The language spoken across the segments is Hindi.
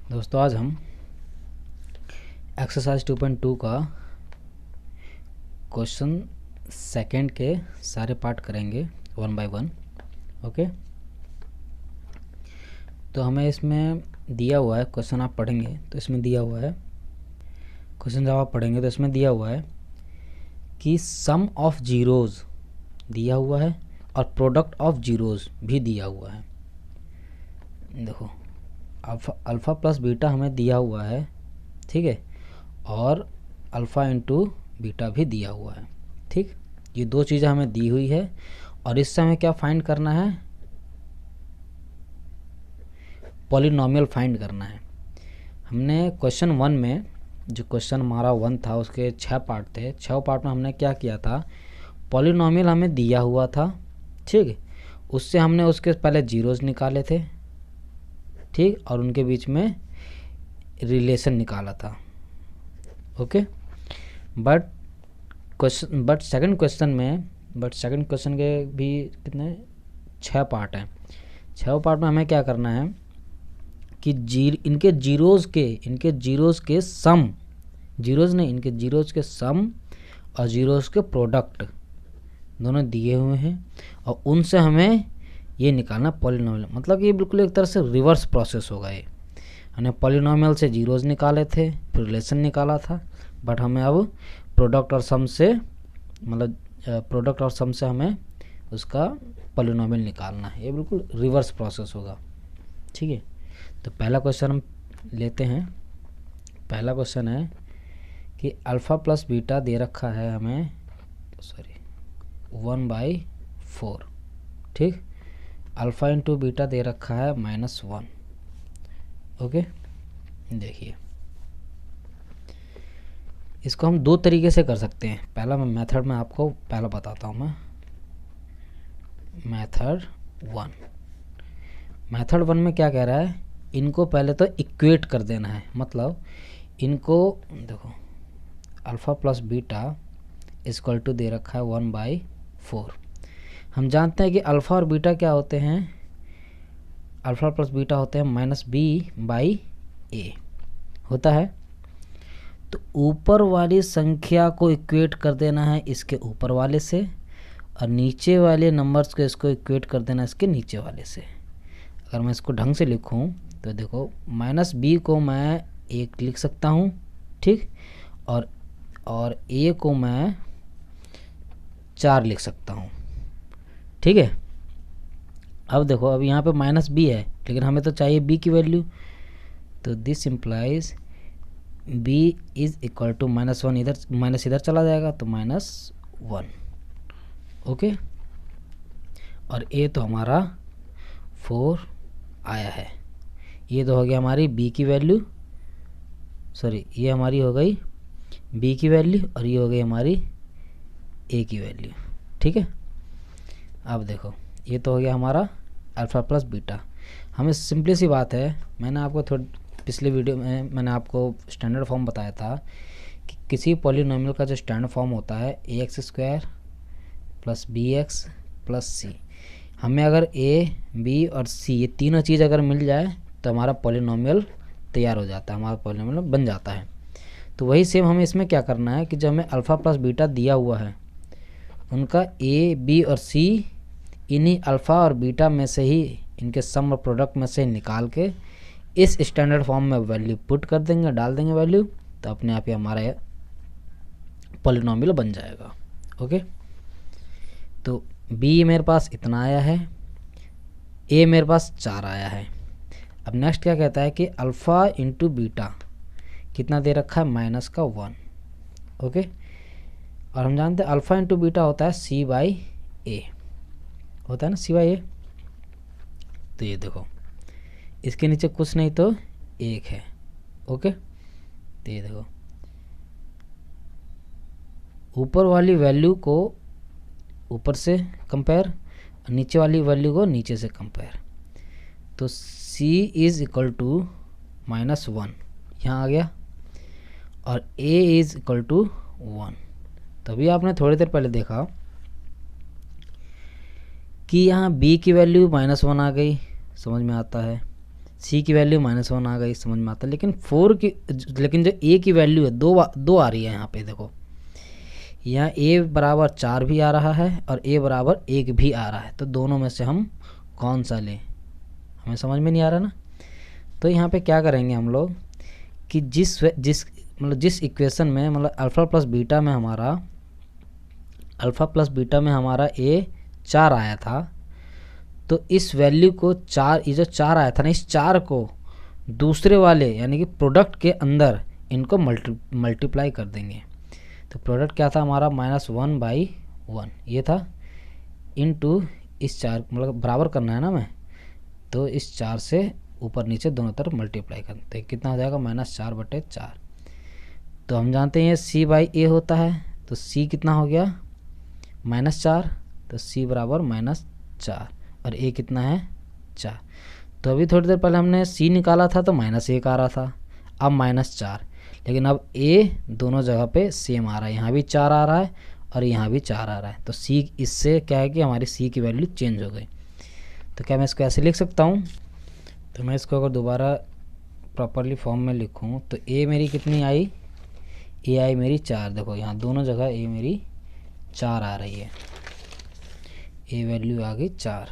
दोस्तों आज हम एक्सरसाइज 2.2 का क्वेश्चन सेकंड के सारे पार्ट करेंगे वन बाय वन। ओके, तो हमें इसमें दिया हुआ है क्वेश्चन, आप पढ़ेंगे तो इसमें दिया हुआ है क्वेश्चन, जब आप पढ़ेंगे तो इसमें दिया हुआ है कि सम ऑफ जीरोज़ दिया हुआ है और प्रोडक्ट ऑफ जीरोज़ भी दिया हुआ है। देखो अल्फ़ा प्लस बीटा हमें दिया हुआ है, ठीक है, और अल्फ़ा इंटू बीटा भी दिया हुआ है। ठीक, ये दो चीज़ें हमें दी हुई है और इससे हमें क्या फाइंड करना है, पॉलिनॉमियल फाइंड करना है। हमने क्वेश्चन वन में, जो क्वेश्चन हमारा वन था उसके 6 पार्ट थे, 6 पार्ट में हमने क्या किया था, पॉलिनॉमियल हमें दिया हुआ था, ठीक, उससे हमने उसके पहले जीरोज़ निकाले थे, ठीक, और उनके बीच में रिलेशन निकाला था। ओके, बट सेकंड क्वेश्चन के भी कितने 6 पार्ट हैं। 6 पार्ट में हमें क्या करना है कि इनके जीरोज़ के सम, जीरोज़ नहीं, इनके जीरोज़ के सम और जीरोज़ के प्रोडक्ट दोनों दिए हुए हैं और उनसे हमें ये निकालना पॉलिनॉमियल। मतलब ये बिल्कुल एक तरह से रिवर्स प्रोसेस होगा। ये हमने पॉलिनॉमियल से जीरोज़ निकाले थे, फिर रिलेशन निकाला था, बट हमें अब प्रोडक्ट और सम से, मतलब प्रोडक्ट और सम से हमें उसका पॉलिनॉमियल निकालना है। ये बिल्कुल रिवर्स प्रोसेस होगा, ठीक है। तो पहला क्वेश्चन हम लेते हैं। पहला क्वेश्चन है कि अल्फ़ा प्लस बीटा दे रखा है हमें, 1/4, ठीक, अल्फ़ा इंटू बीटा दे रखा है -1। ओके, देखिए इसको हम दो तरीके से कर सकते हैं। पहला मैं मेथड में आपको पहला बताता हूँ। मैं मेथड वन में क्या कह रहा है, इनको पहले तो इक्वेट कर देना है। मतलब इनको देखो, alpha plus beta equal to दे रखा है 1/4। हम जानते हैं कि अल्फ़ा और बीटा क्या होते हैं, अल्फ़ा प्लस बीटा होते हैं -b/a होता है। तो ऊपर वाली संख्या को इक्वेट कर देना है इसके ऊपर वाले से और नीचे वाले नंबर्स को इसको इक्वेट कर देना इसके नीचे वाले से। अगर मैं इसको ढंग से लिखूं तो देखो, -b को मैं 1 लिख सकता हूं, ठीक, और a को मैं 4 लिख सकता हूं, ठीक है। अब देखो, अब यहाँ पे -b है लेकिन हमें तो चाहिए b की वैल्यू, तो this implies b is equal to -1, इधर माइनस इधर चला जाएगा तो -1। ओके, और a तो हमारा 4 आया है। ये तो हो गया हमारी b की वैल्यू, सॉरी ये हमारी हो गई b की वैल्यू और ये हो गई हमारी a की वैल्यू, ठीक है। अब देखो ये तो हो गया हमारा अल्फ़ा प्लस बीटा। हमें सिंपली सी बात है, मैंने आपको पिछले वीडियो में मैंने आपको स्टैंडर्ड फॉर्म बताया था कि किसी पॉलिनॉमियल का जो स्टैंडर्ड फॉर्म होता है ax² + bx + c। हमें अगर a, b और c ये तीनों चीज़ अगर मिल जाए तो हमारा पॉलिनॉमियल तैयार हो जाता है, हमारा पॉलिनॉमियल बन जाता है। तो वही सेम हमें इसमें क्या करना है कि जो हमें अल्फ़ा प्लस बीटा दिया हुआ है उनका a, b और c इन्हीं अल्फ़ा और बीटा में से ही, इनके सम और प्रोडक्ट में से निकाल के इस स्टैंडर्ड फॉर्म में वैल्यू पुट कर देंगे, डाल देंगे वैल्यू, तो अपने आप ही हमारा पॉलिनॉमियल बन जाएगा। ओके, तो b मेरे पास इतना आया है, a मेरे पास 4 आया है। अब नेक्स्ट क्या कहता है कि अल्फ़ा इंटू बीटा कितना दे रखा है, -1। ओके, और हम जानते हैं अल्फ़ा इंटू बीटा होता है c/a, होता है ना c/a। तो ये देखो इसके नीचे कुछ नहीं तो 1 है। ओके, तो ये देखो ऊपर वाली वैल्यू को ऊपर से कंपेयर और नीचे वाली वैल्यू को नीचे से कंपेयर। तो c इज़ इक्वल टू -1 यहाँ आ गया और a इज़ इक्वल टू 1। तभी आपने थोड़ी देर पहले देखा कि यहाँ b की वैल्यू -1 आ गई, समझ में आता है। सी की वैल्यू -1 आ गई, समझ में आता है। लेकिन जो ए की वैल्यू है दो आ रही है यहाँ पे, देखो यहाँ ए बराबर 4 भी आ रहा है और ए बराबर 1 भी आ रहा है, तो दोनों में से हम कौन सा लें, हमें समझ में नहीं आ रहा ना। तो यहाँ पे क्या करेंगे हम लोग कि जिस इक्वेशन में मतलब अल्फ़ा प्लस बीटा में हमारा ए 4 आया था, तो इस वैल्यू को 4, ये जो 4 आया था ना, इस 4 को दूसरे वाले यानी कि प्रोडक्ट के अंदर इनको मल्टीप्लाई कर देंगे। तो प्रोडक्ट क्या था हमारा, -1/1 ये था, इनटू इस 4, मतलब बराबर करना है ना हमें, तो इस 4 से ऊपर नीचे दोनों तरफ मल्टीप्लाई करते हैं, कितना हो जाएगा -4/4। तो हम जानते हैं C/A होता है, तो C कितना हो गया -4, तो C बराबर -4 और A कितना है 4। तो अभी थोड़ी देर पहले हमने C निकाला था तो -1 आ रहा था, अब -4, लेकिन अब A दोनों जगह पे सेम आ रहा है, यहाँ भी 4 आ रहा है और यहाँ भी 4 आ रहा है। तो C इससे क्या है कि हमारी C की वैल्यू चेंज हो गई। तो क्या मैं इसको ऐसे लिख सकता हूँ, तो मैं इसको अगर दोबारा प्रॉपरली फॉर्म में लिखूँ तो A मेरी कितनी आई, A आई मेरी 4, देखो यहाँ दोनों जगह A मेरी 4 आ रही है, A वैल्यू आ गई 4।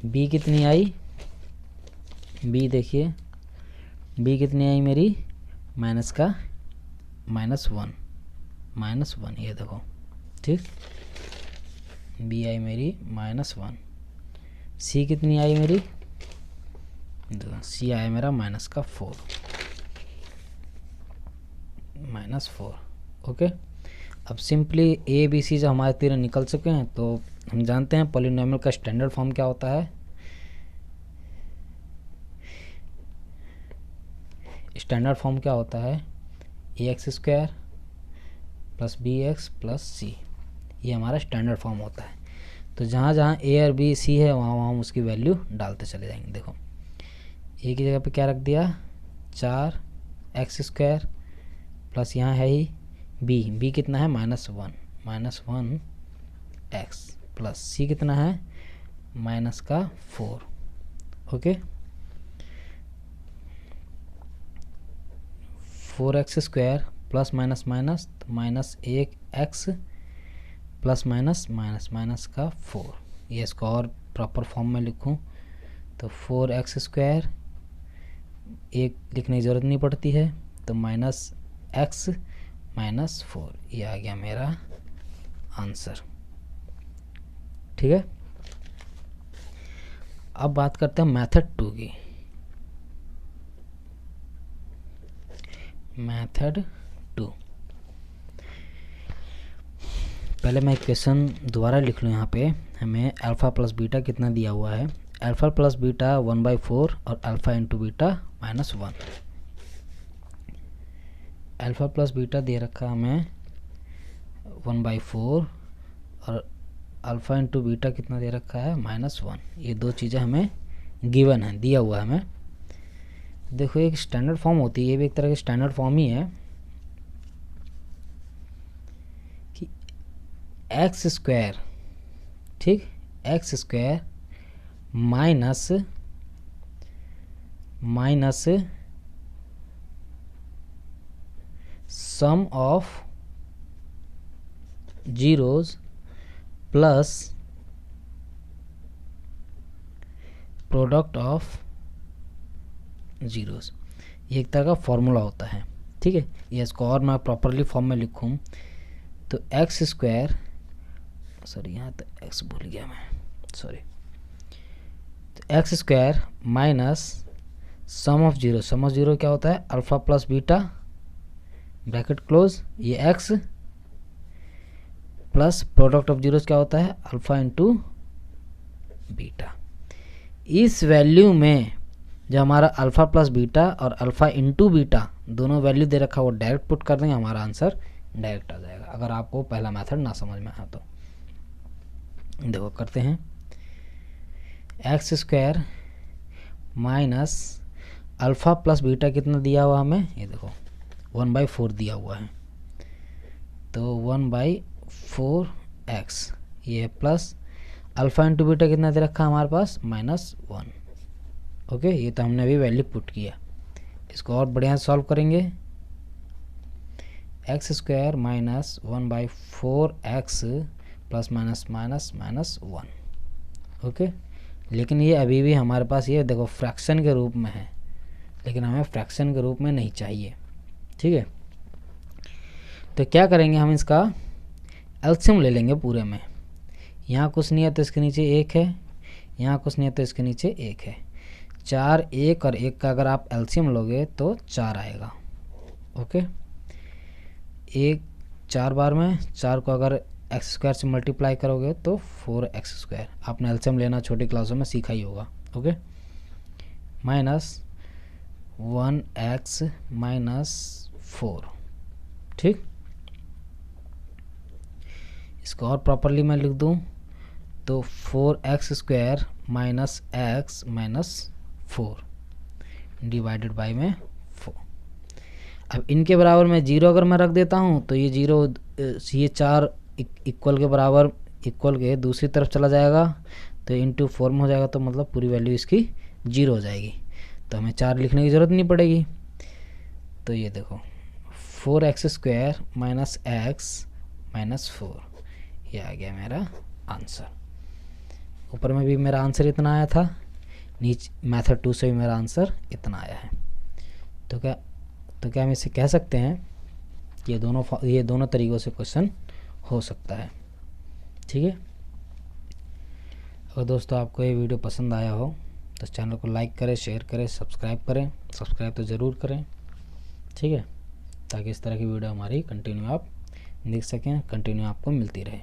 B कितनी आई, B देखिए B कितनी आई मेरी -1, ये देखो ठीक, B आई मेरी -1। C कितनी आई मेरी, C आया मेरा -4, ओके। अब सिंपली A B C जो हमारे तीनों निकल चुके हैं, तो हम जानते हैं पॉलिनोमियल का स्टैंडर्ड फॉर्म क्या होता है। स्टैंडर्ड फॉर्म क्या होता है, ax² + bx + c, ये हमारा स्टैंडर्ड फॉर्म होता है। तो जहाँ जहाँ a और b c है वहाँ हम उसकी वैल्यू डालते चले जाएंगे। देखो a की जगह पे क्या रख दिया 4x² प्लस यहाँ है ही b कितना है -1x प्लस c कितना है -4, okay. 4x² plus -1x plus -4, ये इसको और प्रॉपर फॉर्म में लिखूं तो 4x², एक लिखने की ज़रूरत नहीं पड़ती है, तो -x -4, ये आ गया मेरा आंसर, ठीक है। अब बात करते हैं मेथड 2 की। मेथड 2, पहले मैं इक्वेशन दोबारा लिख लूँ। यहाँ पे हमें अल्फ़ा प्लस बीटा कितना दिया हुआ है, अल्फ़ा प्लस बीटा 1/4 और alpha into beta -1। Alpha plus beta दे रखा हमें 1/4 और अल्फ़ा इंटू बीटा कितना दे रखा है -1। ये दो चीज़ें हमें गिवन है, दिया हुआ है हमें। देखो एक स्टैंडर्ड फॉर्म होती है, ये भी एक तरह की स्टैंडर्ड फॉर्म ही है कि x², ठीक, x² minus sum of zeros plus product of zeros, ये एक तरह का फॉर्मूला होता है, ठीक है। ये इसको और मैं प्रॉपरली फॉर्म में लिखूं तो x², सॉरी यहाँ तो x भूल गया मैं, सॉरी, तो x² minus sum of zero क्या होता है alpha plus beta bracket close, ये x plus product of zeros क्या होता है अल्फ़ा इंटू बीटा। इस वैल्यू में जो हमारा अल्फ़ा प्लस बीटा और अल्फ़ा इंटू बीटा दोनों वैल्यू दे रखा है वो डायरेक्ट पुट कर देंगे, हमारा आंसर डायरेक्ट आ जाएगा। अगर आपको पहला मेथड ना समझ में आया तो देखो करते हैं, x² minus alpha plus beta कितना दिया हुआ हमें, ये देखो 1/4 दिया हुआ है, तो 1/4x, ये प्लस अल्फ़ा इंटू बीटा कितना दे रखा है हमारे पास -1, ओके, ये तो हमने अभी वैल्यू पुट किया। इसको और बढ़िया से सॉल्व करेंगे। X square minus 1/4x plus minus minus minus 1। Okay, लेकिन ये अभी भी हमारे पास ये देखो फ्रैक्शन के रूप में है, लेकिन हमें फ्रैक्शन के रूप में नहीं चाहिए। ठीक है, तो क्या करेंगे, हम इसका एलसीएम ले लेंगे पूरे में। यहाँ कुछ नहीं है तो इसके नीचे 1 है, यहाँ कुछ नहीं है तो इसके नीचे 1 है। 4, 1 और 1 का अगर आप एलसीएम लोगे तो 4 आएगा। ओके, 1 4 बार में 4 को अगर एक्स स्क्वायर से मल्टीप्लाई करोगे तो 4x स्क्वायर। आपने एलसीएम लेना छोटी क्लासों में सीखा ही होगा। Okay, minus 1x minus 4। ठीक, इसको और प्रॉपरली मैं लिख दूं तो 4x square minus x minus 4 divided by में 4। अब इनके बराबर में 0 अगर मैं रख देता हूं तो ये 0 ये 4 इक्वल के बराबर इक्वल के दूसरी तरफ चला जाएगा तो इंटू 4 में हो जाएगा, तो मतलब पूरी वैल्यू इसकी 0 हो जाएगी, तो हमें 4 लिखने की ज़रूरत नहीं पड़ेगी। तो ये देखो 4x square minus x minus 4, ये आ गया मेरा आंसर। ऊपर में भी मेरा आंसर इतना आया था, नीचे मेथड 2 से भी मेरा आंसर इतना आया है। तो क्या हम इसे कह सकते हैं कि ये दोनों तरीक़ों से क्वेश्चन हो सकता है। ठीक है, अगर दोस्तों आपको ये वीडियो पसंद आया हो तो चैनल को लाइक करें, शेयर करें, सब्सक्राइब तो ज़रूर करें। ठीक है, ताकि इस तरह की वीडियो हमारी कंटिन्यू आप देख सकें, कंटिन्यू आपको मिलती रहे।